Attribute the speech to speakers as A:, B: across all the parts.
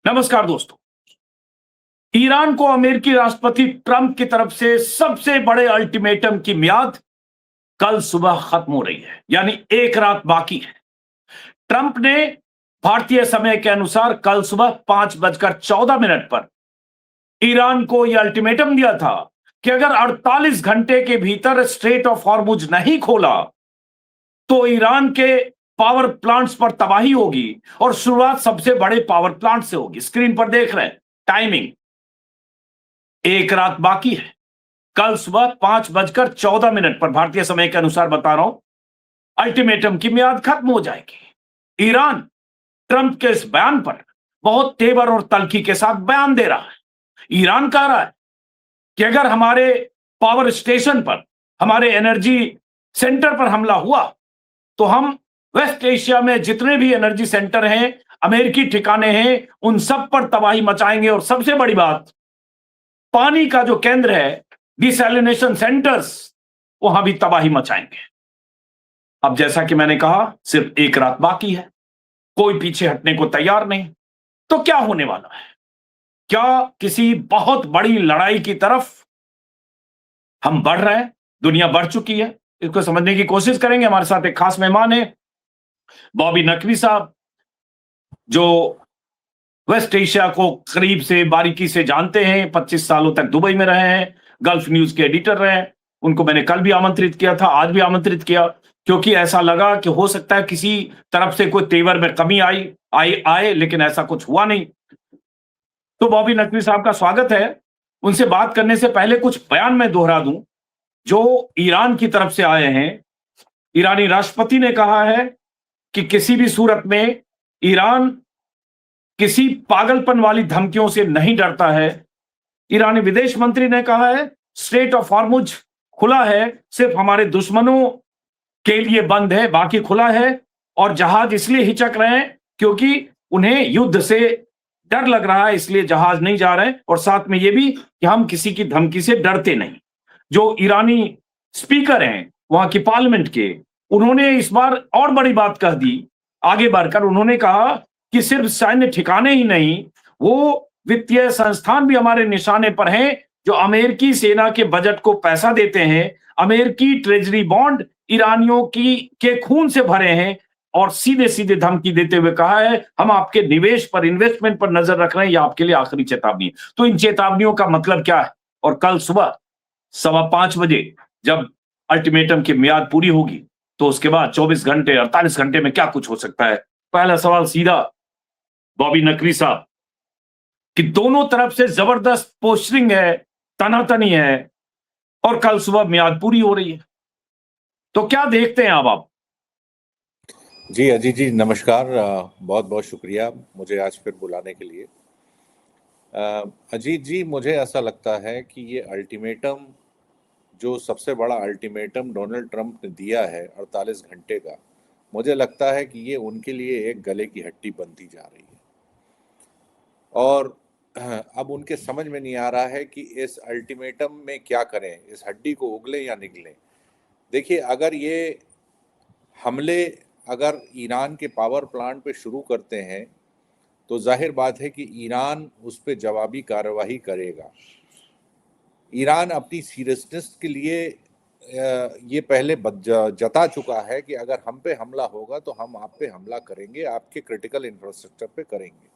A: नमस्कार दोस्तों। ईरान को अमेरिकी राष्ट्रपति ट्रंप की तरफ से सबसे बड़े अल्टीमेटम की मियाद कल सुबह खत्म हो रही है, यानी एक रात बाकी है। ट्रंप ने भारतीय समय के अनुसार कल सुबह 5:14 पर ईरान को यह अल्टीमेटम दिया था कि अगर 48 घंटे के भीतर स्ट्रेट ऑफ हॉर्मुज नहीं खोला तो ईरान के पावर प्लांट्स पर तबाही होगी और शुरुआत सबसे बड़े पावर प्लांट से होगी। स्क्रीन पर देख रहे हैं टाइमिंग, एक रात बाकी है। कल सुबह 5:14 पर भारतीय समय के अनुसार बता रहा हूं, अल्टीमेटम की मियाद खत्म हो जाएगी। ईरान ट्रंप के इस बयान पर बहुत तेवर और तल्खी के साथ बयान दे रहा है। ईरान कह रहा है कि अगर हमारे पावर स्टेशन पर, हमारे एनर्जी सेंटर पर हमला हुआ तो हम वेस्ट एशिया में जितने भी एनर्जी सेंटर हैं, अमेरिकी ठिकाने हैं, उन सब पर तबाही मचाएंगे। और सबसे बड़ी बात, पानी का जो केंद्र है, डिसैलिनेशन सेंटर्स, वहां भी तबाही मचाएंगे। अब जैसा कि मैंने कहा, सिर्फ एक रात बाकी है, कोई पीछे हटने को तैयार नहीं। तो क्या होने वाला है? क्या किसी बहुत बड़ी लड़ाई की तरफ हम बढ़ रहे हैं? दुनिया बढ़ चुकी है, इसको समझने की कोशिश करेंगे। हमारे साथ एक खास मेहमान है, बॉबी नकवी साहब, जो वेस्ट एशिया को करीब से बारीकी से जानते हैं, 25 सालों तक दुबई में रहे हैं, गल्फ न्यूज के एडिटर रहे हैं। उनको मैंने कल भी आमंत्रित किया था, आज भी आमंत्रित किया, क्योंकि ऐसा लगा कि हो सकता है किसी तरफ से कोई तेवर में कमी आए, लेकिन ऐसा कुछ हुआ नहीं। तो बॉबी नकवी साहब का स्वागत है। उनसे बात करने से पहले कुछ बयान मैं दोहरा दूं जो ईरान की तरफ से आए हैं। ईरानी राष्ट्रपति ने कहा है कि किसी भी सूरत में ईरान किसी पागलपन वाली धमकियों से नहीं डरता है। ईरानी विदेश मंत्री ने कहा है स्ट्रेट ऑफ हॉर्मुज खुला है, सिर्फ हमारे दुश्मनों के लिए बंद है, बाकी खुला है। और जहाज इसलिए हिचक रहे हैं क्योंकि उन्हें युद्ध से डर लग रहा है, इसलिए जहाज नहीं जा रहे हैं। और साथ में यह भी कि हम किसी की धमकी से डरते नहीं। जो ईरानी स्पीकर हैं वहां की पार्लियामेंट के, उन्होंने इस बार और बड़ी बात कह दी। आगे बढ़कर उन्होंने कहा कि सिर्फ सैन्य ठिकाने ही नहीं, वो वित्तीय संस्थान भी हमारे निशाने पर हैं जो अमेरिकी सेना के बजट को पैसा देते हैं। अमेरिकी ट्रेजरी बॉन्ड ईरानियों के खून से भरे हैं। और सीधे सीधे धमकी देते हुए कहा है हम आपके निवेश पर, इन्वेस्टमेंट पर नजर रख रहे हैं, यह आपके लिए आखिरी चेतावनी है। तो इन चेतावनियों का मतलब क्या है? और कल सुबह 5:15 जब अल्टीमेटम की मियाद पूरी होगी तो उसके बाद 24 घंटे, 48 घंटे में क्या कुछ हो सकता है? पहला सवाल सीधा बॉबी नकवी साहब, कि दोनों तरफ से जबरदस्त पोस्टरिंग है, तनातनी है, और कल सुबह मियाद पूरी हो रही है, तो क्या देखते हैं अब आप?
B: जी अजीत जी, नमस्कार। बहुत बहुत शुक्रिया मुझे आज फिर बुलाने के लिए। अजीत जी, मुझे ऐसा लगता है कि ये अल्टीमेटम, जो सबसे बड़ा अल्टीमेटम डोनाल्ड ट्रंप ने दिया है 48 घंटे का, मुझे लगता है कि ये उनके लिए एक गले की हड्डी बनती जा रही है। और अब उनके समझ में नहीं आ रहा है कि इस अल्टीमेटम में क्या करें, इस हड्डी को उगले या निगलें। देखिए, अगर ये हमले अगर ईरान के पावर प्लांट पे शुरू करते हैं तो जाहिर बात है कि ईरान उस पर जवाबी कार्रवाई करेगा। ईरान अपनी सीरियसनेस के लिए ये पहले जता चुका है कि अगर हम पे हमला होगा तो हम आप पे हमला करेंगे, आपके क्रिटिकल इंफ्रास्ट्रक्चर पे करेंगे।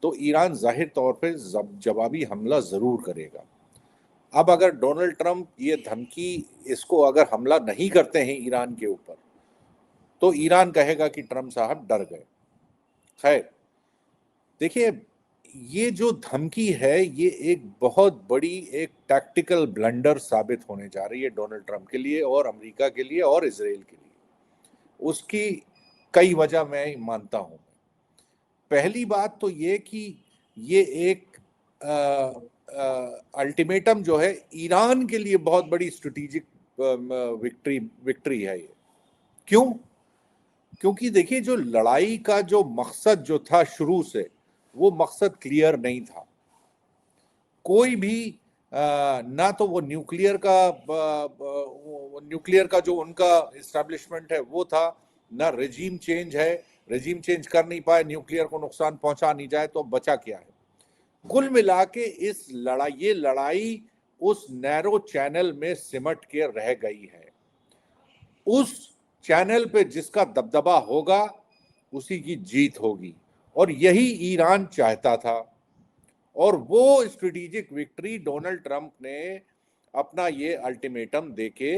B: तो ईरान जाहिर तौर पे जवाबी हमला ज़रूर करेगा। अब अगर डोनाल्ड ट्रंप ये धमकी, इसको अगर हमला नहीं करते हैं ईरान के ऊपर, तो ईरान कहेगा कि ट्रंप साहब डर गए। खैर, देखिए, ये जो धमकी है ये एक बहुत बड़ी एक टैक्टिकल ब्लंडर साबित होने जा रही है डोनाल्ड ट्रंप के लिए और अमेरिका के लिए और इजराइल के लिए। उसकी कई वजह मैं मानता हूँ। पहली बात तो ये कि ये एक अल्टीमेटम जो है ईरान के लिए बहुत बड़ी स्ट्रेटेजिक विक्ट्री है ये। क्यों? क्योंकि देखिए, जो लड़ाई का जो मकसद जो था शुरू से, वो मकसद क्लियर नहीं था। कोई भी ना तो वो न्यूक्लियर का जो उनका इस्टेब्लिशमेंट है वो था, ना रेजीम चेंज है, रेजिम चेंज कर नहीं पाए, न्यूक्लियर को नुकसान पहुंचा नहीं जाए, तो बचा क्या है? कुल मिला के ये लड़ाई उस नैरो चैनल में सिमट के रह गई है। उस चैनल पे जिसका दबदबा होगा उसी की जीत होगी, और यही ईरान चाहता था। और वो स्ट्रेटेजिक विक्ट्री डोनाल्ड ट्रंप ने अपना ये अल्टीमेटम देके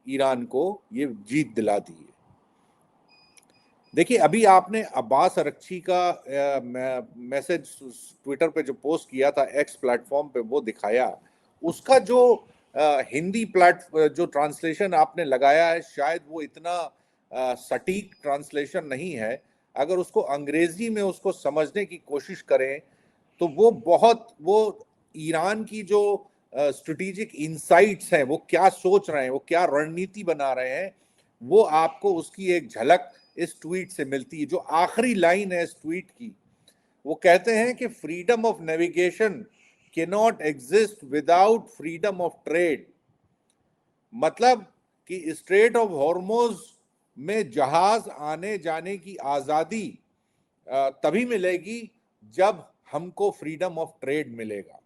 B: ईरान को ये जीत दिला दी है। देखिए, अभी आपने अब्बास अरक्ची का मैसेज ट्विटर पे जो पोस्ट किया था, एक्स प्लेटफॉर्म पे, वो दिखाया। उसका जो हिंदी जो ट्रांसलेशन आपने लगाया है, शायद वो इतना सटीक ट्रांसलेशन नहीं है। अगर उसको अंग्रेजी में उसको समझने की कोशिश करें तो वो ईरान की जो स्ट्रेटेजिक इनसाइट्स हैं, वो क्या सोच रहे हैं, वो क्या रणनीति बना रहे हैं, वो आपको उसकी एक झलक इस ट्वीट से मिलती है। जो आखिरी लाइन है इस ट्वीट की, वो कहते हैं कि freedom of navigation can not exist without freedom of trade. मतलब कि स्ट्रेट ऑफ हॉर्मोज में जहाज आने जाने की आजादी तभी मिलेगी जब हमको फ्रीडम ऑफ ट्रेड मिलेगा,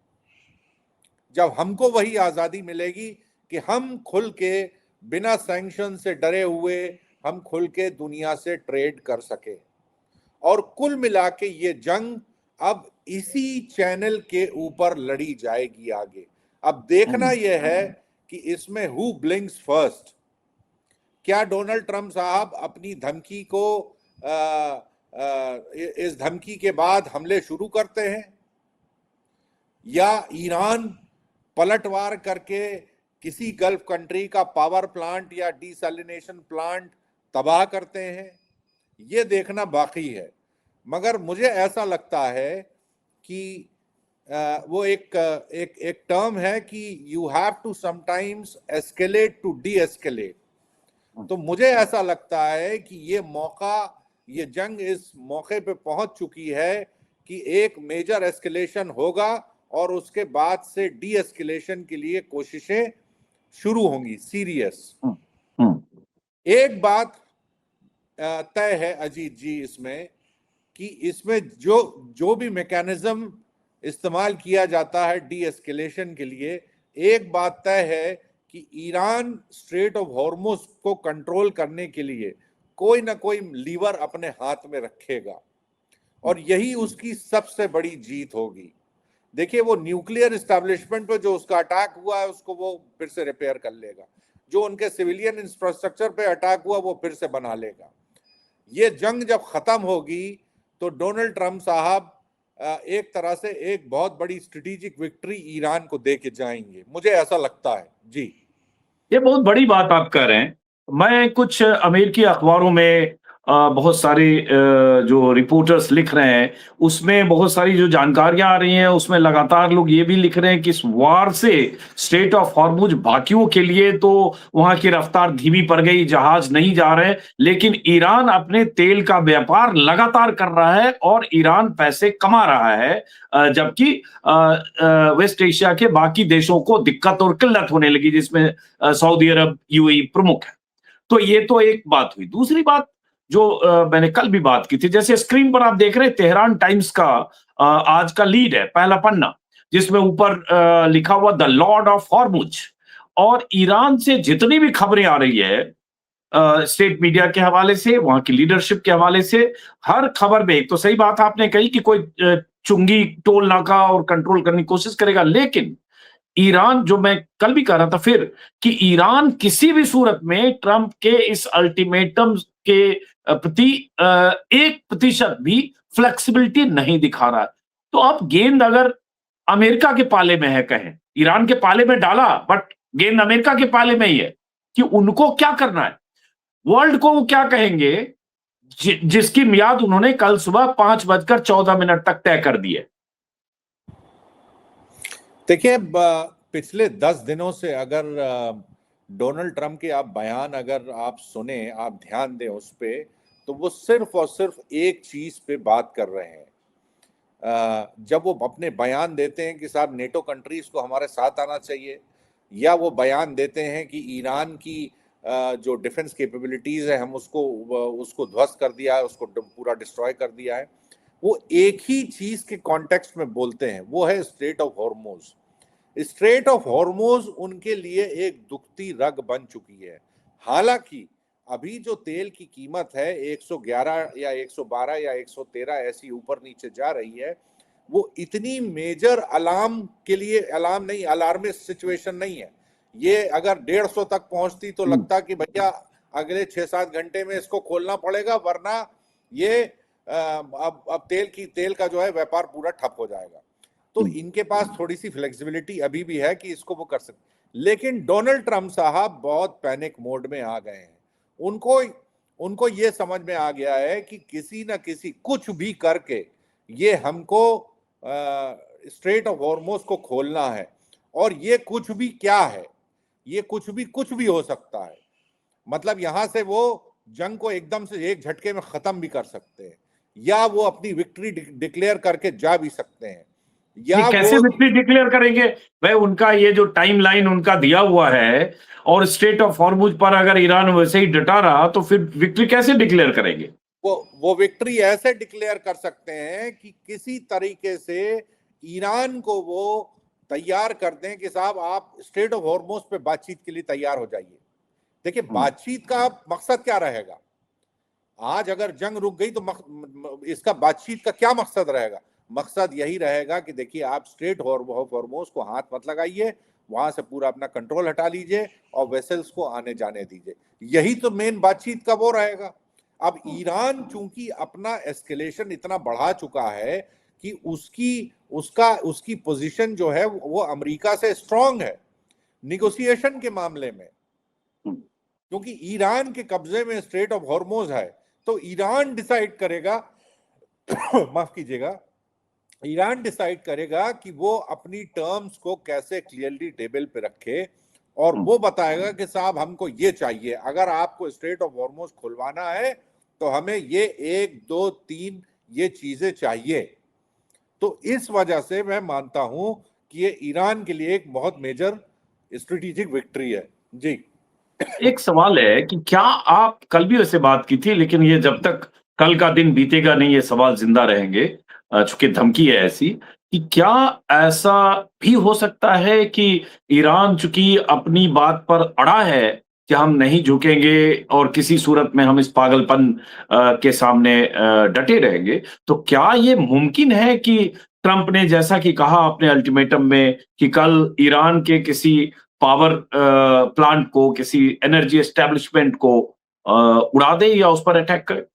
B: जब हमको वही आजादी मिलेगी कि हम खुल के, बिना सैंक्शन से डरे हुए, हम खुल के दुनिया से ट्रेड कर सके। और कुल मिला के ये जंग अब इसी चैनल के ऊपर लड़ी जाएगी आगे। अब देखना यह है कि इसमें हु ब्लिंक्स फर्स्ट। क्या डोनाल्ड ट्रंप साहब अपनी धमकी को इस धमकी के बाद हमले शुरू करते हैं, या ईरान पलटवार करके किसी गल्फ कंट्री का पावर प्लांट या डिसैलिनेशन प्लांट तबाह करते हैं, ये देखना बाकी है। मगर मुझे ऐसा लगता है कि वो एक टर्म है कि you have to sometimes escalate to de-escalate. तो मुझे ऐसा लगता है कि ये जंग इस मौके पे पहुंच चुकी है कि एक मेजर एस्केलेशन होगा और उसके बाद से डी एस्केलेशन के लिए कोशिशें शुरू होंगी, सीरियस। एक बात तय है अजीत जी इसमें, कि इसमें जो भी मैकेनिज्म इस्तेमाल किया जाता है डी एस्केलेशन के लिए, एक बात तय है कि ईरान स्ट्रेट ऑफ हॉर्मुज को कंट्रोल करने के लिए कोई ना कोई लीवर अपने हाथ में रखेगा, और यही उसकी सबसे बड़ी जीत होगी। देखिए, वो न्यूक्लियर एस्टैब्लिशमेंट पे जो उसका अटैक हुआ है, उसको वो फिर से रिपेयर कर लेगा। जो उनके सिविलियन इंफ्रास्ट्रक्चर पे अटैक हुआ, वो फिर से बना लेगा। ये जंग जब खत्म होगी तो डोनाल्ड ट्रंप साहब एक तरह से एक बहुत बड़ी स्ट्रेटेजिक विक्ट्री ईरान को दे के जाएंगे, मुझे ऐसा लगता है जी।
A: ये बहुत बड़ी बात आप कह रहे हैं। मैं कुछ अमेरिकी अखबारों में बहुत सारे जो रिपोर्टर्स लिख रहे हैं, उसमें बहुत सारी जो जानकारियां आ रही हैं, उसमें लगातार लोग ये भी लिख रहे हैं कि इस वार से स्ट्रेट ऑफ हॉर्मुज बाकियों के लिए तो वहां की रफ्तार धीमी पड़ गई, जहाज नहीं जा रहे, लेकिन ईरान अपने तेल का व्यापार लगातार कर रहा है और ईरान पैसे कमा रहा है, जबकि वेस्ट एशिया के बाकी देशों को दिक्कत और किल्लत होने लगी, जिसमें सऊदी अरब, यूएई प्रमुख है। तो ये तो एक बात हुई। दूसरी बात जो मैंने कल भी बात की थी, जैसे स्क्रीन पर आप देख रहे हैं तेहरान टाइम्स का आज का लीड है, पहला पन्ना, जिसमें ऊपर लिखा हुआ द लॉर्ड ऑफ हॉर्मुज। और ईरान से जितनी भी खबरें आ रही है स्टेट मीडिया के हवाले से, वहां की लीडरशिप के हवाले से, हर खबर में एक तो सही बात आपने कही कि कोई चुंगी टोल नाका और कंट्रोल करने की कोशिश करेगा, लेकिन ईरान, जो मैं कल भी कह रहा था फिर, कि ईरान किसी भी सूरत में ट्रंप के इस अल्टीमेटम के प्रति 1% भी फ्लेक्सिबिलिटी नहीं दिखा रहा है। तो अब गेंद अगर अमेरिका के पाले में है, कहें ईरान के पाले में डाला, बट गेंद अमेरिका के पाले में ही है कि उनको क्या करना है, वर्ल्ड को वो क्या कहेंगे, जिसकी मियाद उन्होंने कल सुबह 5:14 तक तय कर दी है।
B: देखिए, पिछले 10 दिनों से अगर डोनाल्ड ट्रंप के आप बयान अगर आप सुने, आप ध्यान दें उस पे, तो वो सिर्फ और सिर्फ एक चीज पे बात कर रहे हैं। जब वो अपने बयान देते हैं कि साहब नेटो कंट्रीज को हमारे साथ आना चाहिए, या वो बयान देते हैं कि ईरान की जो डिफेंस कैपेबिलिटीज है हम उसको ध्वस्त कर दिया है, उसको पूरा डिस्ट्रॉय कर दिया है। वो एक ही चीज के कॉन्टेक्स्ट में बोलते हैं, वो है straight of Hormuz. Straight of Hormuz उनके लिए एक दुखती रग बन चुकी है। हालांकि अभी जो तेल की कीमत है 111 या 112 या 113 ऐसी ऊपर नीचे जा रही है, वो इतनी मेजर अलार्म के लिए, अलार्म नहीं, अलार्मिस्ट सिचुएशन नहीं है। ये अगर 150 तक पहुंचती तो लगता कि भैया अगले 6-7 घंटे में इसको खोलना पड़ेगा, वरना ये अब तेल का जो है व्यापार पूरा ठप हो जाएगा। तो इनके पास थोड़ी सी फ्लेक्सिबिलिटी अभी भी है कि इसको वो कर सकते। लेकिन डोनाल्ड ट्रंप साहब बहुत पैनिक मोड में आ गए हैं। उनको ये समझ में आ गया है कि किसी ना किसी कुछ भी करके ये हमको स्ट्रेट ऑफ हॉर्मुज को खोलना है। और ये कुछ भी क्या है, ये कुछ भी हो सकता है। मतलब यहां से वो जंग को एकदम से एक झटके में खत्म भी कर सकते हैं, या वो अपनी विक्ट्री डिक्लेयर करके जा भी सकते हैं, या
A: कैसे
B: वो
A: विक्ट्री डिक्लेयर करेंगे भाई? उनका ये जो टाइमलाइन उनका दिया हुआ है, और स्ट्रेट ऑफ हॉर्मुज पर अगर ईरान वैसे ही डटा रहा तो फिर विक्ट्री कैसे डिक्लेयर करेंगे?
B: वो विक्ट्री ऐसे डिक्लेयर कर सकते हैं कि किसी तरीके से ईरान को वो तैयार कर दें कि साहब आप स्ट्रेट ऑफ हॉर्मुज पे बातचीत के लिए तैयार हो जाइए। देखिए, बातचीत का मकसद क्या रहेगा? आज अगर जंग रुक गई तो इसका बातचीत का क्या मकसद रहेगा? मकसद यही रहेगा कि देखिए, आप स्ट्रेट हॉर्मुज को हाथ मत लगाइए, वहां से पूरा अपना कंट्रोल हटा लीजिए और वेसल्स को आने जाने दीजिए। यही तो मेन बातचीत का वो रहेगा। अब ईरान चूंकि अपना एस्केलेशन इतना बढ़ा चुका है कि उसकी पोजीशन जो है वो अमेरिका से स्ट्रांग है निगोसिएशन के मामले में। क्योंकि ईरान के कब्जे में स्ट्रेट ऑफ हॉर्मुज है, तो ईरान डिसाइड करेगा माफ कीजिएगा, ईरान डिसाइड करेगा कि वो अपनी टर्म्स को कैसे क्लियरली टेबल पे रखे, और वो बताएगा कि साहब हमको ये चाहिए, अगर आपको स्ट्रेट ऑफ हॉर्मुज खुलवाना है तो हमें ये 1 2 3 ये चीजें चाहिए। तो इस वजह से मैं मानता हूं कि ये ईरान के लिए एक बहुत मेजर स्ट्रेटेजिक विक्ट्री है। जी।
A: एक सवाल है कि क्या आप कल भी वैसे बात की थी, लेकिन ये जब तक कल का दिन बीतेगा नहीं, ये सवाल जिंदा रहेंगे, चूंकि धमकी है ऐसी, कि क्या ऐसा भी हो सकता है कि ईरान चूंकि अपनी बात पर अड़ा है कि हम नहीं झुकेंगे और किसी सूरत में हम इस पागलपन के सामने डटे रहेंगे, तो क्या ये मुमकिन है कि ट्रंप ने जैसा कि कहा अपने अल्टीमेटम में कि कल ईरान के किसी पावर प्लांट को, किसी एनर्जी एस्टेब्लिशमेंट को उड़ा दे या उस पर अटैक करे?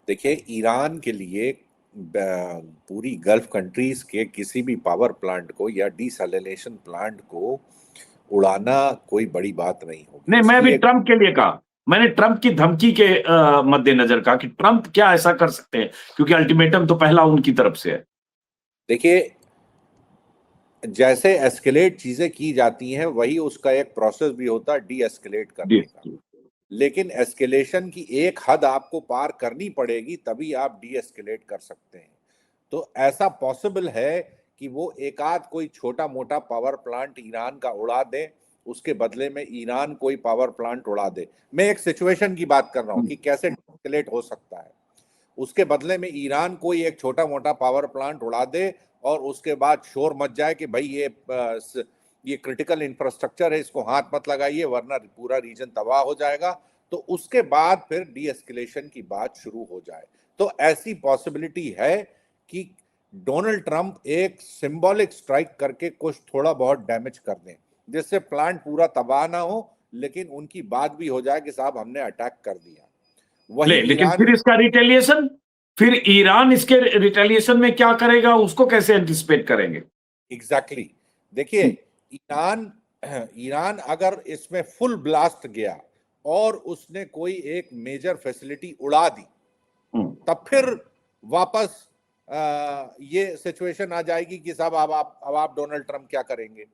B: देखिए, ईरान के लिए पूरी गल्फ कंट्रीज के किसी भी पावर प्लांट को या डिसैलिनेशन प्लांट को उड़ाना कोई बड़ी बात नहीं होगी।
A: नहीं, मैं
B: इसकी
A: भी
B: एक
A: ट्रंप के लिए कहा। मैंने ट्रंप की धमकी के मद्देनजर कहा कि ट्रंप क्या ऐसा कर सकते हैं, क्योंकि अल्टीमेटम तो पहला उनकी तरफ से है।
B: देखिए, जैसे एस्केलेट चीजें की जाती हैं वही उसका एक प्रोसेस भी होता है डी एस्केलेट
A: जी।
B: करने का। लेकिन एस्केलेशन की एक हद आपको पार करनी पड़ेगी, तभी आप डी एस्केलेट कर सकते हैं। तो ऐसा पॉसिबल है कि वो एक आध कोई छोटा मोटा पावर प्लांट ईरान का उड़ा दे, उसके बदले में ईरान कोई पावर प्लांट उड़ा दे। मैं एक सिचुएशन की बात कर रहा हूं कि कैसे एस्केलेट हो सकता है। उसके बदले में ईरान कोई एक छोटा मोटा पावर प्लांट उड़ा दे और उसके बाद शोर मच जाए कि भाई ये क्रिटिकल इंफ्रास्ट्रक्चर है, इसको हाथ मत लगाइए वरना पूरा रीजन तबाह हो जाएगा। तो उसके बाद फिर डी एस्केलेशन की बात शुरू हो जाए। तो ऐसी पॉसिबिलिटी है कि डोनाल्ड ट्रंप एक सिंबॉलिक स्ट्राइक करके कुछ थोड़ा बहुत डैमेज कर दें, जिससे प्लांट पूरा तबाह ना हो, लेकिन उनकी बात भी हो जाए कि साहब हमने अटैक कर दिया। वही
A: लेकिन
B: ईरान
A: फिर इसका रिटेलिएशन, फिर ईरान इसके रिटेलिएशन में क्या करेगा, उसको कैसे एंटिसिपेट करेंगे?
B: एग्जैक्टली देखिए, ईरान ईरान अगर इसमें फुल ब्लास्ट गया और उसने कोई एक मेजर फैसिलिटी उड़ा दी, तब फिर वापस ये सिचुएशन आ जाएगी कि साहब अब आप डोनाल्ड ट्रंप क्या करेंगे।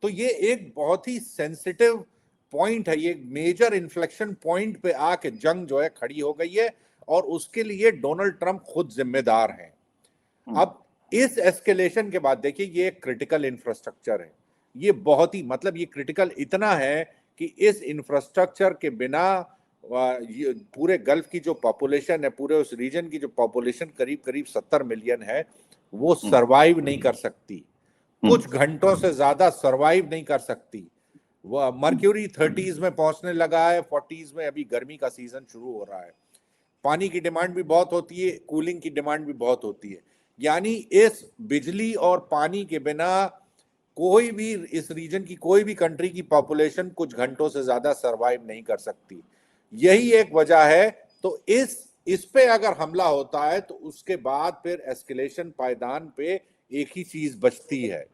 B: तो ये एक बहुत ही सेंसिटिव पॉइंट है, ये मेजर इन्फ्लेक्शन पॉइंट पे आके जंग जो है खड़ी हो गई है, और उसके लिए डोनाल्ड ट्रंप खुद जिम्मेदार हैं। अब इस एस्केलेशन के बाद देखिए, ये क्रिटिकल इंफ्रास्ट्रक्चर है, ये बहुत ही, मतलब ये क्रिटिकल इतना है कि इस इंफ्रास्ट्रक्चर के बिना ये पूरे गल्फ की जो पॉपुलेशन है, पूरे उस रीजन की जो पॉपुलेशन करीब करीब 70 मिलियन है, वो सरवाइव नहीं कर सकती, कुछ घंटों से ज्यादा सरवाइव नहीं कर सकती। वो मर्क्यूरी 30s में पहुंचने लगा है, 40s में, अभी गर्मी का सीजन शुरू हो रहा है। पानी की डिमांड भी बहुत होती है, कूलिंग की डिमांड भी बहुत होती है। यानी इस बिजली और पानी के बिना कोई भी इस रीजन की कोई भी कंट्री की पॉपुलेशन कुछ घंटों से ज्यादा सरवाइव नहीं कर सकती। यही एक वजह है। तो इस पे अगर हमला होता है तो उसके बाद फिर एस्केलेशन पायदान पे एक ही चीज बचती है,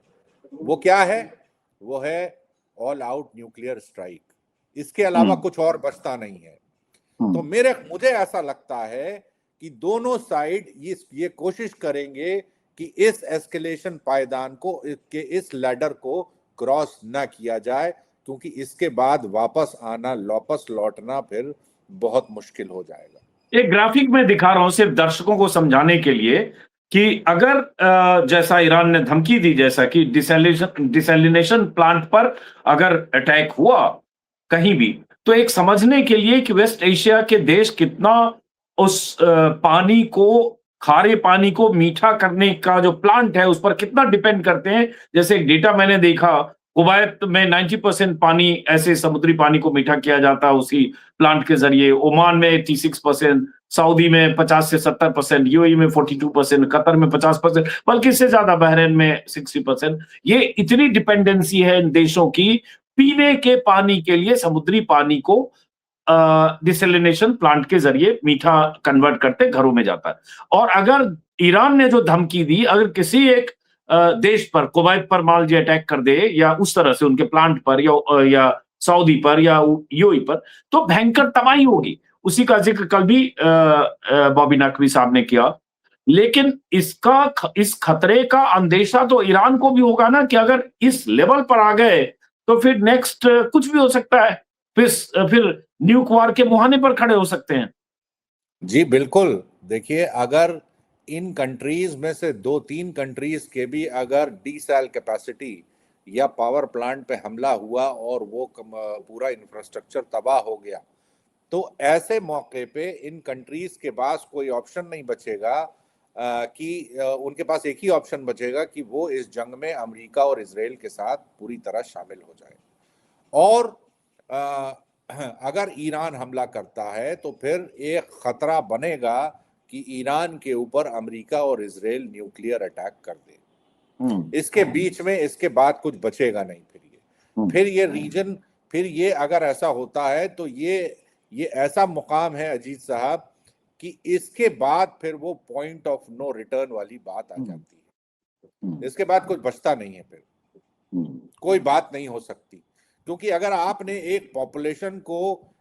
B: वो क्या है? वो है ऑल आउट न्यूक्लियर स्ट्राइक। इसके अलावा कुछ और बचता नहीं है। तो मुझे ऐसा लगता है कि दोनों साइड ये कोशिश करेंगे कि इस एस्केलेशन पायदान को, इस लैडर को क्रॉस ना किया जाए, क्योंकि इसके बाद वापस लौटना फिर बहुत मुश्किल हो जाएगा।
A: एक ग्राफिक में दिखा रहा हूं सिर्फ दर्शकों को समझाने के लिए कि अगर जैसा ईरान ने धमकी दी, जैसा कि डिसैलिनेशन प्लांट पर अगर अटैक हुआ कहीं भी, तो एक समझने के लिए कि वेस्ट एशिया के देश कितना उस पानी को, खारे पानी को मीठा करने का जो प्लांट है उस पर कितना डिपेंड करते हैं। जैसे एक डेटा मैंने देखा, कुवैत में 90% पानी, ऐसे समुद्री पानी को मीठा किया जाता है उसी प्लांट के जरिए, ओमान में 86%, सऊदी में 50 से 70%, यूएई में 42%, कतर में 50%, बल्कि इससे ज्यादा बहरीन में 60%। ये इतनी डिपेंडेंसी है इन देशों की पीने के पानी के लिए, समुद्री पानी को डिसैलिनेशन प्लांट के जरिए मीठा कन्वर्ट करते घरों में जाता है। और अगर ईरान ने जो धमकी दी, अगर किसी एक देश पर, कुवैत पर मान लीजिए अटैक कर दे, या उस तरह से उनके प्लांट पर, या सऊदी पर, या यूएई पर, तो भयंकर तबाही होगी। उसी का जिक्र कल भी बॉबी नकवी साहब ने किया। लेकिन इस खतरे का अंदेशा तो ईरान को भी होगा ना, कि अगर इस लेवल पर आ गए तो फिर नेक्स्ट कुछ भी हो सकता है, फिर न्यूक वार के मुहाने पर खड़े हो सकते हैं।
B: जी बिल्कुल। देखिए, अगर इन कंट्रीज में से 2-3 कंट्रीज के भी अगर डीसैल कैपेसिटी या पावर प्लांट पे हमला हुआ और वो पूरा इंफ्रास्ट्रक्चर तबाह हो गया, तो ऐसे मौके पे इन कंट्रीज के पास कोई ऑप्शन नहीं बचेगा कि उनके पास एक ही ऑप्शन बचेगा कि वो इस जंग में अमेरिका और इजराइल के साथ पूरी तरह शामिल हो जाए। और अगर ईरान हमला करता है तो फिर एक खतरा बनेगा कि ईरान के ऊपर अमेरिका और इजराइल न्यूक्लियर अटैक कर दे। इसके बीच में, इसके बाद कुछ बचेगा नहीं। फिर ये रीजन, फिर ये अगर ऐसा होता है तो ये ऐसा मुकाम है अजीत साहब कि इसके बाद फिर वो पॉइंट ऑफ नो रिटर्न वाली बात आ जाती है। इसके बाद कुछ बचता नहीं है, फिर कोई बात नहीं हो सकती। क्योंकि अगर आपने एक पॉपुलेशन को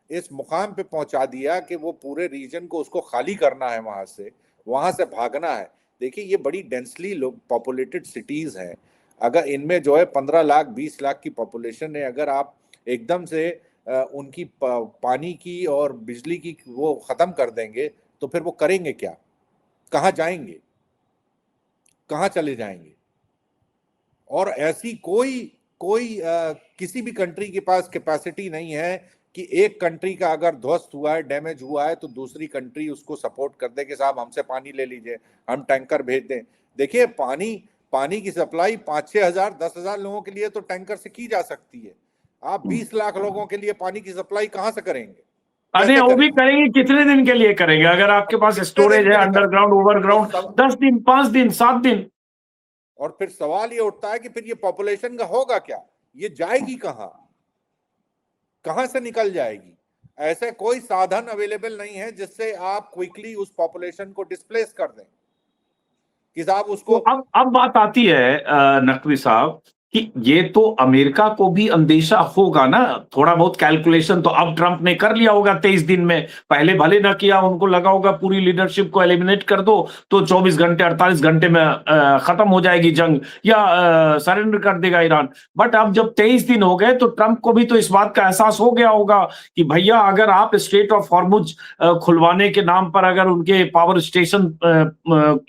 B: इस मुकाम पे पहुंचा दिया कि वो पूरे रीजन को उसको खाली करना है, वहां से भागना है। देखिए, ये बड़ी डेंसली पॉपुलेटेड सिटीज हैं। अगर इनमें जो है 15 लाख 20 लाख की पॉपुलेशन है, अगर आप एकदम से उनकी पानी की और बिजली की वो खत्म कर देंगे तो फिर वो करेंगे क्या? कहाँ जाएंगे? कहाँ चले जाएंगे? और ऐसी कोई किसी भी कंट्री के पास कैपेसिटी नहीं है कि एक कंट्री का अगर ध्वस्त हुआ है, डैमेज हुआ है, तो दूसरी कंट्री उसको सपोर्ट कर दे कि साहब हमसे पानी ले लीजिए, हम टैंकर भेज दें। देखिए, पानी की सप्लाई 5-6 हजार 10 हजार लोगों के लिए तो टैंकर से की जा सकती है। आप 20 लाख लोगों के लिए पानी की सप्लाई कहां से करेंगे?
A: अरे वो भी करेंगे, कितने दिन के लिए करेंगे? अगर आपके पास स्टोरेज है अंडरग्राउंड, ओवरग्राउंड, 10 दिन, 5 दिन, 7 दिन।
B: और फिर सवाल ये उठता है कि फिर ये पॉपुलेशन का होगा क्या? ये जाएगी कहां से निकल जाएगी? ऐसा कोई साधन अवेलेबल नहीं है जिससे आप क्विकली उस पॉपुलेशन को डिस्प्लेस कर दें कि साहब उसको।
A: तो अब बात आती है नकवी साहब कि ये तो अमेरिका को भी अंदेशा होगा ना, थोड़ा बहुत कैलकुलेशन तो अब ट्रंप ने कर लिया होगा 23 दिन में। पहले भले ना किया, उनको लगा होगा पूरी लीडरशिप को एलिमिनेट कर दो तो 24 घंटे 48 घंटे में खत्म हो जाएगी जंग, या सरेंडर कर देगा ईरान। बट अब जब 23 दिन हो गए तो ट्रंप को भी तो इस बात का एहसास हो गया होगा कि भैया, अगर आप स्ट्रेट ऑफ हॉर्मुज खुलवाने के नाम पर अगर उनके पावर स्टेशन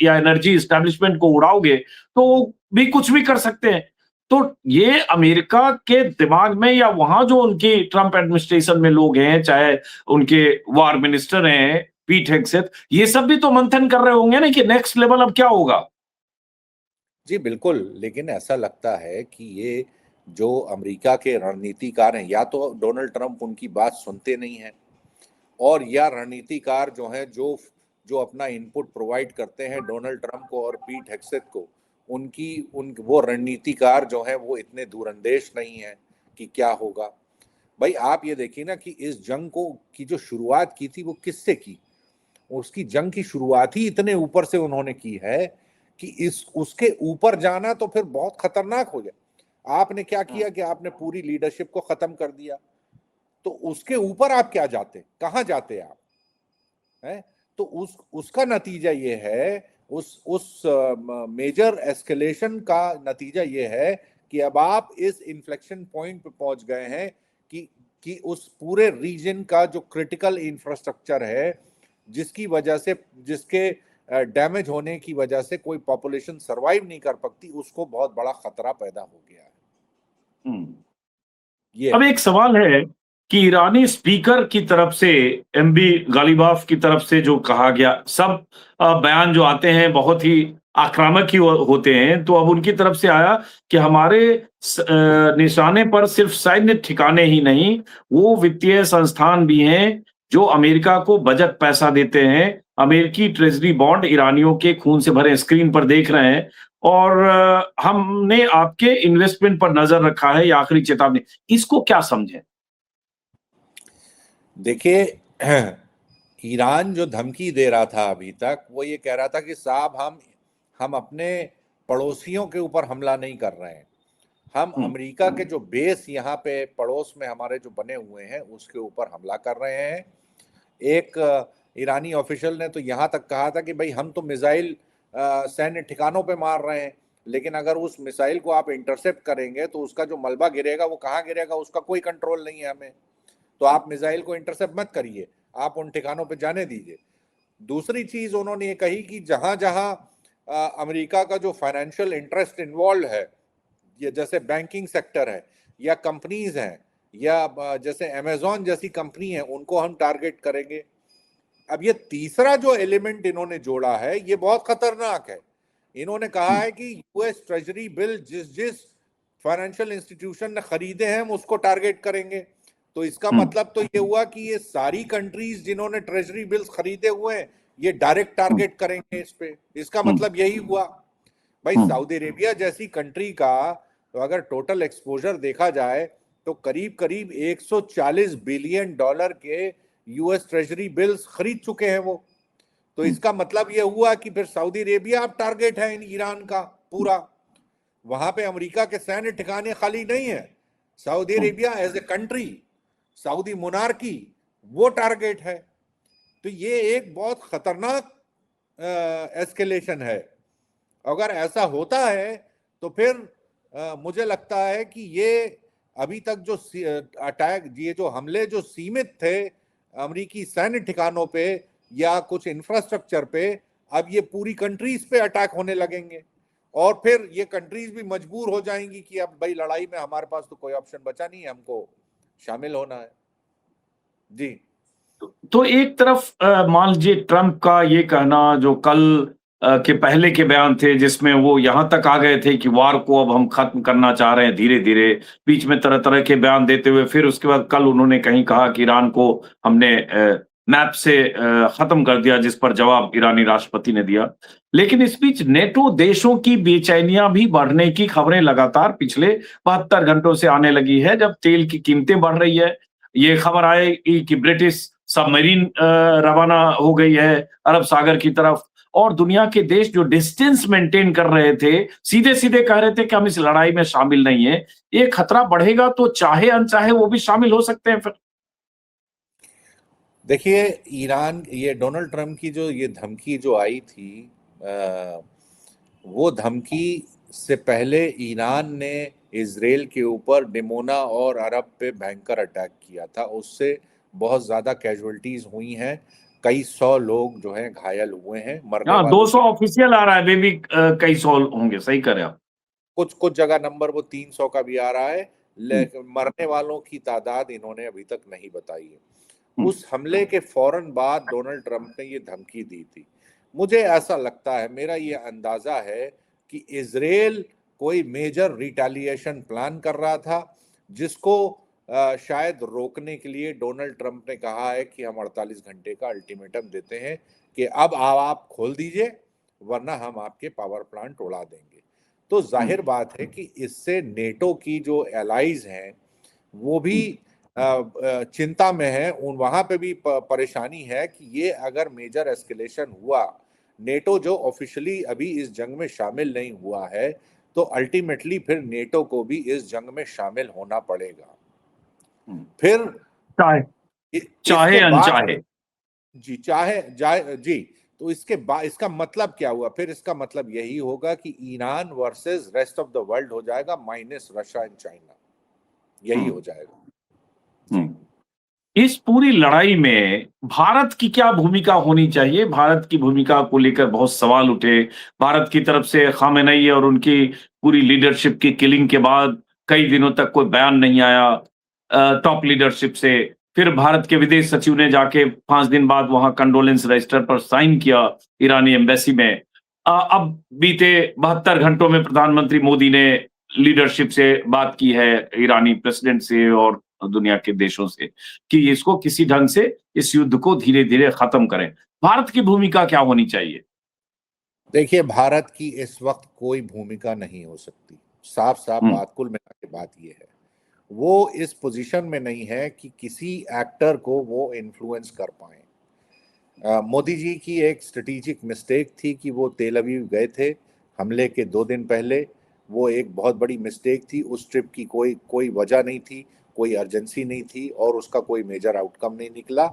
A: या एनर्जी एस्टेब्लिशमेंट को उड़ाओगे तो भी कुछ भी कर सकते हैं। तो ये अमेरिका के दिमाग में या वहां जो उनकी ट्रंप एडमिनिस्ट्रेशन में लोग हैं, चाहे उनके वार मिनिस्टर हैं पीट हेगसेथ, ये सब भी तो मंथन कर रहे होंगे ना कि नेक्स्ट लेवल अब क्या होगा।
B: जी बिल्कुल, लेकिन ऐसा लगता है कि ये जो अमेरिका के रणनीतिकार हैं, या तो डोनाल्ड ट्रंप उनकी बात सुनते नहीं हैं, और या रणनीतिकार जो हैं, जो अपना इनपुट प्रोवाइड करते हैं डोनाल्ड ट्रंप को और पीट हेगसेथ को, वो रणनीतिकार जो हैं वो इतने दूरंदेश नहीं हैं कि क्या होगा। भाई आप ये देखिए ना कि इस जंग को की जो शुरुआत की थी वो किससे की, उसकी जंग की शुरुआत ही इतने ऊपर से उन्होंने की है कि इस उसके ऊपर जाना तो फिर बहुत खतरनाक हो जाए। आपने क्या किया कि आपने पूरी लीडरशिप को खत्म कर दिया, तो उसके ऊपर आप क्या जाते, कहाँ जाते आप, हैं? तो उसका नतीजा ये है, उस मेजर एस्केलेशन का नतीजा ये है कि अब आप इस इन्फ्लेक्शन पॉइंट पे पहुंच गए हैं कि उस पूरे रीजन का जो क्रिटिकल इंफ्रास्ट्रक्चर है, जिसकी वजह से, जिसके डैमेज होने की वजह से कोई पॉपुलेशन सरवाइव नहीं कर पाती, उसको बहुत बड़ा खतरा पैदा हो गया है। ये
A: अब
B: है।
A: एक सवाल है कि ईरानी स्पीकर की तरफ से, एमबी गालिबाफ की तरफ से जो कहा गया, सब बयान जो आते हैं बहुत ही आक्रामक ही होते हैं, तो अब उनकी तरफ से आया कि हमारे निशाने पर सिर्फ सैन्य ठिकाने ही नहीं, वो वित्तीय संस्थान भी हैं जो अमेरिका को बजट पैसा देते हैं। अमेरिकी ट्रेजरी बॉन्ड ईरानियों के खून से भरे, स्क्रीन पर देख रहे हैं, और हमने आपके इन्वेस्टमेंट पर नजर रखा है, ये आखिरी चेतावनी। इसको क्या समझें?
B: देखिए, ईरान जो धमकी दे रहा था अभी तक, वो ये कह रहा था कि साहब हम अपने पड़ोसियों के ऊपर हमला नहीं कर रहे हैं, हम अमेरिका के जो बेस यहाँ पे पड़ोस में हमारे जो बने हुए हैं उसके ऊपर हमला कर रहे हैं। एक ईरानी ऑफिशियल ने तो यहाँ तक कहा था कि भाई हम तो मिसाइल सैन्य ठिकानों पे मार रहे हैं, लेकिन अगर उस मिसाइल को आप इंटरसेप्ट करेंगे तो उसका जो मलबा गिरेगा वो कहाँ गिरेगा, उसका कोई कंट्रोल नहीं है हमें, तो आप मिसाइल को इंटरसेप्ट मत करिए, आप उन ठिकानों पे जाने दीजिए। दूसरी चीज उन्होंने ये कही कि जहां जहां अमेरिका का जो फाइनेंशियल इंटरेस्ट इन्वॉल्व है, ये जैसे बैंकिंग सेक्टर है या कंपनीज हैं या जैसे अमेजॉन जैसी कंपनी है, उनको हम टारगेट करेंगे। अब ये तीसरा जो एलिमेंट इन्होंने जोड़ा है ये बहुत खतरनाक है। इन्होंने कहा है कि यूएस ट्रेजरी बिल जिस जिस फाइनेंशियल इंस्टीट्यूशन ने खरीदे हैं हम उसको टारगेट करेंगे। तो इसका मतलब तो ये हुआ कि ये सारी कंट्रीज जिन्होंने ट्रेजरी बिल्स खरीदे हुए हैं ये डायरेक्ट टारगेट करेंगे इस पे। इसका मतलब यही हुआ। भाई सऊदी अरेबिया जैसी कंट्री का तो अगर टोटल एक्सपोजर देखा जाए तो करीब करीब 140 बिलियन डॉलर के यूएस ट्रेजरी बिल्स खरीद चुके हैं वो। तो इसका मतलब यह हुआ कि फिर सऊदी अरेबिया अब टारगेट है इन ईरान का पूरा। वहां पे अमेरिका के सैन्य ठिकाने खाली नहीं है, Saudi Arabia as a country, Saudi monarchy, वो टारगेट है। तो ये एक बहुत खतरनाक एस्केलेशन है। अगर ऐसा होता है तो फिर मुझे लगता है कि ये अभी तक जो अटैक, ये जो हमले जो सीमित थे अमेरिकी सैन्य ठिकानों पे या कुछ इंफ्रास्ट्रक्चर पे, अब ये पूरी कंट्रीज पे अटैक होने लगेंगे और फिर ये कंट्रीज भी मजबूर हो जाएंगी कि अब भाई लड़ाई में हमारे पास तो कोई ऑप्शन बचा नहीं है, हमको शामिल होना है। जी।
A: तो एक तरफ मान लीजिए ट्रंप का ये कहना जो कल के पहले के बयान थे, जिसमें वो यहां तक आ गए थे कि वार को अब हम खत्म करना चाह रहे हैं धीरे धीरे, बीच में तरह तरह के बयान देते हुए, फिर उसके बाद कल उन्होंने कहीं कहा कि ईरान को हमने मैप से खत्म कर दिया, जिस पर जवाब ईरानी राष्ट्रपति ने दिया। लेकिन इस बीच नेटो देशों की बेचैनियां भी बढ़ने की खबरें लगातार पिछले 72 घंटों से आने लगी है, जब तेल की कीमतें बढ़ रही है। ये खबर आएगी कि ब्रिटिश सबमरीन रवाना हो गई है अरब सागर की तरफ, और दुनिया के देश जो डिस्टेंस मेंटेन कर रहे थे, सीधे सीधे कह रहे थे कि हम इस लड़ाई में शामिल नहीं है। ये खतरा बढ़ेगा तो चाहे अनचाहे वो भी शामिल हो सकते हैं फिर।
B: देखिए, ईरान, ये डोनाल्ड ट्रंप की जो ये धमकी जो आई थी, वो धमकी से पहले ईरान ने इजराइल के ऊपर डिमोना और अरब पे भयंकर अटैक किया था, उससे बहुत ज्यादा कैजुअलिटीज हुई हैं, कई सौ लोग जो हैं घायल हुए हैं, मरने
A: हाँ,
B: वालों
A: 200 ऑफिशियल आ रहा है, वे भी कई सौ होंगे, सही करें आप।
B: कुछ कुछ जगह नंबर वो 300 का भी आ रहा है, लेकिन मरने वालों की तादाद इन्होंने अभी तक नहीं बताई है। उस हमले के फौरन बाद डोनाल्ड ट्रंप ने ये धमकी दी थी। मुझे ऐसा लगता है, मेरा ये अंदाजा है कि इजराइल कोई मेजर रिटेलिएशन प्लान कर रहा था, जिसको शायद रोकने के लिए डोनाल्ड ट्रंप ने कहा है कि हम 48 घंटे का अल्टीमेटम देते हैं कि अब आप खोल दीजिए, वरना हम आपके पावर प्लांट उड़ा देंगे। तो जाहिर बात है कि इससे नेटो की जो एलाइज हैं वो भी चिंता में है। वहां पे भी परेशानी है कि ये अगर मेजर एस्केलेशन हुआ, नेटो जो ऑफिशियली अभी इस जंग में शामिल नहीं हुआ है, तो अल्टीमेटली फिर नेटो को भी इस जंग में शामिल होना पड़ेगा। फिर
A: चाहे
B: इसके बाद
A: अनचाहे
B: जी, चाहे जाए जी, तो इसके बाद इसका मतलब क्या हुआ? फिर इसका मतलब यही होगा कि Iran versus rest of the world हो जाएगा, माइनस रशिया एंड चाइना, यही हो जाएगा।
A: इस पूरी लड़ाई में भारत की क्या भूमिका होनी चाहिए? भारत की भूमिका को लेकर बहुत सवाल उठे। भारत की तरफ से खामेनेई और उनकी पूरी लीडरशिप की किलिंग के बाद कई दिनों तक कोई बयान नहीं आया टॉप लीडरशिप से। फिर भारत के विदेश सचिव ने जाके 5 दिन बाद वहां कंडोलेंस रजिस्टर पर साइन किया ईरानी एम्बेसी में। अब बीते 72 घंटों में प्रधानमंत्री मोदी ने लीडरशिप से बात की है, ईरानी प्रेसिडेंट से और दुनिया के देशों से, कि इसको किसी ढंग से इस युद्ध को धीरे-धीरे खत्म करें। भारत की भूमिका क्या होनी चाहिए?
B: देखिए, भारत की इस वक्त कोई भूमिका नहीं हो सकती। साफ-साफ बात, कुल मिला के बात ये है। वो इस पोजीशन में नहीं है कि किसी एक्टर को वो इन्फ्लुएंस कर पाए। मोदी जी की एक स्ट्रेटेजिक मिस्टेक थी कि वो तेल अवीव गए थे हमले के 2 दिन पहले। वो एक बहुत बड़ी मिस्टेक थी। उस ट्रिप की कोई वजह नहीं थी, कोई अर्जेंसी नहीं थी और उसका कोई मेजर आउटकम नहीं निकला।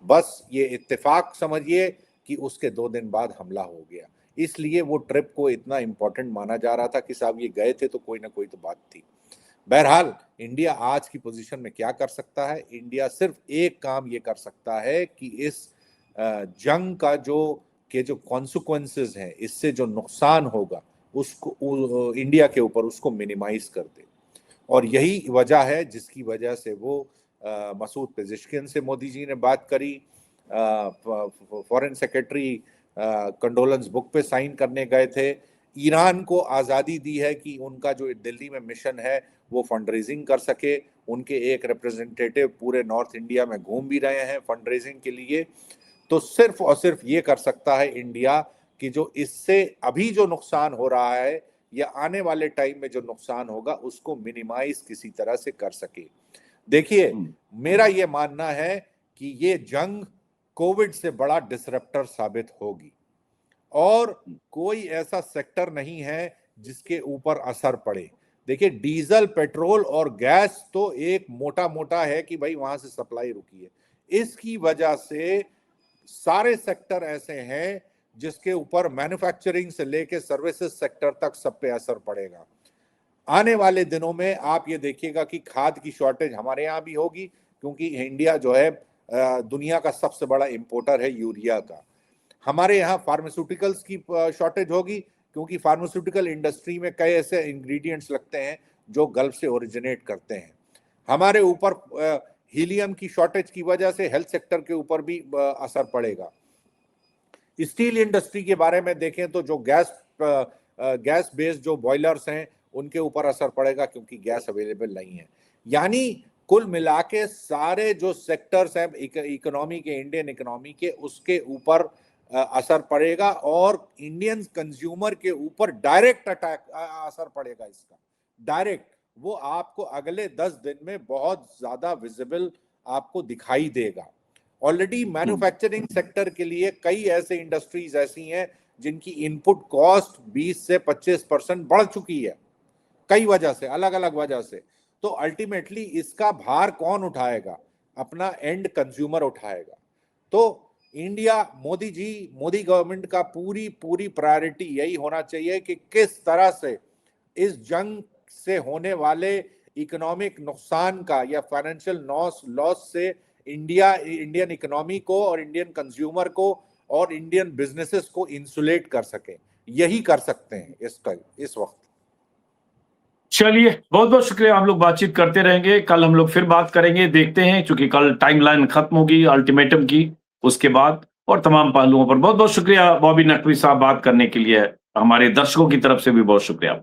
B: बस ये इत्तेफाक समझिए कि उसके 2 दिन बाद हमला हो गया। इसलिए वो ट्रिप को इतना इम्पोर्टेंट माना जा रहा था कि साहब ये गए थे तो कोई ना कोई तो बात थी। बहरहाल, इंडिया आज की पोजीशन में क्या कर सकता है? इंडिया सिर्फ एक काम ये कर सकता है कि इस जंग का जो कॉन्सिक्वेंसेस हैं, इससे जो नुकसान होगा उसको इंडिया के ऊपर उसको मिनिमाइज कर दे। और यही वजह है जिसकी वजह से वो मसूद पेजिशकिन से मोदी जी ने बात करी, फॉरेन सेक्रेटरी कंडोलेंस बुक पे साइन करने गए थे, ईरान को आज़ादी दी है कि उनका जो दिल्ली में मिशन है वो फंड रेजिंग कर सके। उनके एक रिप्रेजेंटेटिव पूरे नॉर्थ इंडिया में घूम भी रहे हैं फंड रेजिंग के लिए। तो सिर्फ और सिर्फ ये कर सकता है इंडिया कि जो इससे अभी जो नुकसान हो रहा है या आने वाले टाइम में जो नुकसान होगा उसको मिनिमाइज किसी तरह से कर सके। देखिए, मेरा ये मानना है कि ये जंग कोविड से बड़ा डिसरप्टर साबित होगी और कोई ऐसा सेक्टर नहीं है जिसके ऊपर असर पड़े। देखिए, डीजल, पेट्रोल और गैस तो एक मोटा मोटा है कि भाई वहां से सप्लाई रुकी है। इसकी वजह से सारे सेक्टर ऐसे हैं जिसके ऊपर मैन्युफैक्चरिंग से लेके सर्विसेज सेक्टर तक सब पे असर पड़ेगा। आने वाले दिनों में आप ये देखिएगा कि खाद की शॉर्टेज हमारे यहाँ भी होगी, क्योंकि इंडिया जो है दुनिया का सबसे बड़ा इंपोर्टर है यूरिया का। हमारे यहाँ फार्मास्यूटिकल्स की शॉर्टेज होगी, क्योंकि फार्मास्यूटिकल इंडस्ट्री में कई ऐसे इंग्रेडिएंट्स लगते हैं जो गल्फ से ओरिजिनेट करते हैं। हमारे ऊपर हीलियम की शॉर्टेज की वजह से हेल्थ सेक्टर के ऊपर भी असर पड़ेगा। स्टील इंडस्ट्री के बारे में देखें तो जो गैस बेस्ड जो बॉयलर्स हैं उनके ऊपर असर पड़ेगा, क्योंकि गैस अवेलेबल नहीं है। यानी कुल मिला के सारे जो सेक्टर्स हैं इकोनॉमी के, इंडियन इकोनॉमी के, उसके ऊपर असर पड़ेगा और इंडियन कंज्यूमर के ऊपर डायरेक्ट अटैक असर पड़ेगा। इसका डायरेक्ट वो आपको अगले 10 दिन में बहुत ज्यादा विजिबल आपको दिखाई देगा। ऑलरेडी मैन्युफैक्चरिंग सेक्टर के लिए कई ऐसे इंडस्ट्रीज ऐसी हैं जिनकी इनपुट कॉस्ट 20 से 25% बढ़ चुकी है, कई वजह से, अलग अलग वजह से। तो अल्टीमेटली इसका भार कौन उठाएगा? अपना एंड कंज्यूमर उठाएगा। तो इंडिया, मोदी गवर्नमेंट का पूरी प्रायोरिटी यही होना चाहिए कि किस तरह से इस जंग से होने वाले इकोनॉमिक नुकसान का या फाइनेंशियल लॉस से इंडियन इकोनॉमी को और इंडियन कंज्यूमर को और इंडियन बिजनेसेस को इंसुलेट कर सके। यही कर सकते हैं इस वक्त।
A: चलिए, बहुत बहुत शुक्रिया। हम लोग बातचीत करते रहेंगे, कल हम लोग फिर बात करेंगे, देखते हैं, क्योंकि कल टाइमलाइन खत्म होगी अल्टीमेटम की, उसके बाद और तमाम पहलुओं पर। बहुत बहुत शुक्रिया बॉबी नकवी साहब बात करने के लिए। हमारे दर्शकों की तरफ से भी बहुत शुक्रिया।